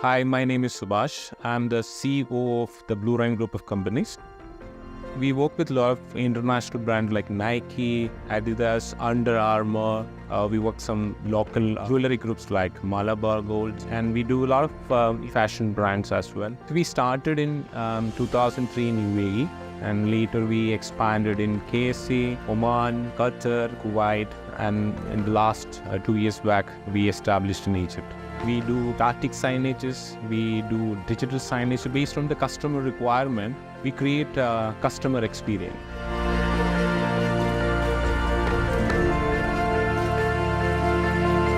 Hi, my name is Subhash. I'm the CEO of the Blue Rhine group of companies. We work with a lot of international brands like Nike, Adidas, Under Armour. We work some local jewelry groups like Malabar Gold, and we do a lot of fashion brands as well. We started in 2003 in UAE, and later we expanded in KSA, Oman, Qatar, Kuwait, and in the last 2 years back, we established in Egypt. We do static signages, we do digital signage. So based on the customer requirement, we create a customer experience.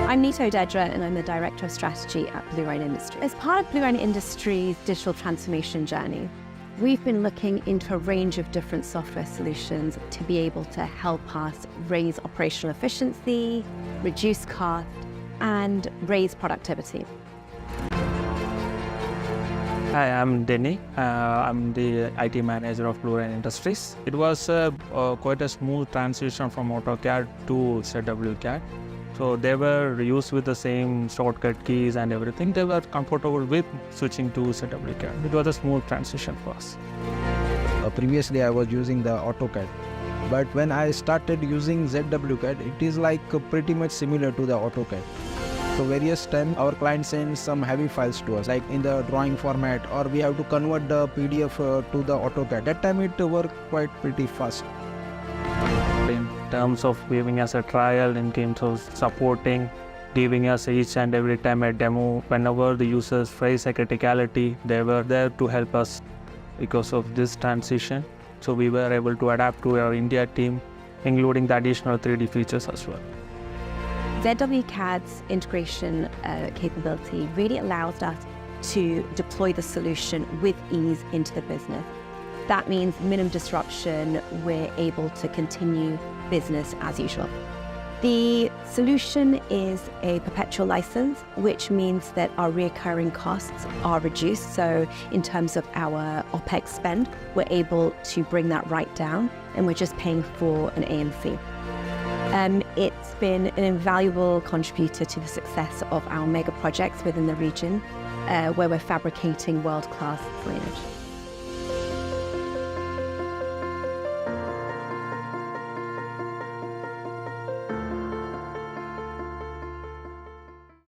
I'm Nito Dedra, and I'm the Director of Strategy at Blue Rhine Industries. As part of Blue Rhine Industries' digital transformation journey, we've been looking into a range of different software solutions to be able to help us raise operational efficiency, reduce cost, and raise productivity. Hi, I'm Denny. I'm the IT manager of Blue Rhine Industries. It was quite a smooth transition from AutoCAD to ZWCAD. So they were used with the same shortcut keys and everything. They were comfortable with switching to ZWCAD. It was a smooth transition for us. Previously, I was using the AutoCAD. But when I started using ZWCAD, it is like pretty much similar to the AutoCAD. So various times our client sends some heavy files to us, like in the drawing format, or we have to convert the PDF to the AutoCAD. That time it worked quite pretty fast. In terms of giving us a trial, in terms of supporting, giving us each and every time a demo, whenever the users face a criticality, they were there to help us because of this transition. So we were able to adapt to our India team, including the additional 3D features as well. ZWCAD's integration capability really allows us to deploy the solution with ease into the business. That means minimum disruption, we're able to continue business as usual. The solution is a perpetual license, which means that our recurring costs are reduced. So in terms of our OPEX spend, we're able to bring that right down, and we're just paying for an AMC. It's been an invaluable contributor to the success of our mega projects within the region, where we're fabricating world-class signage.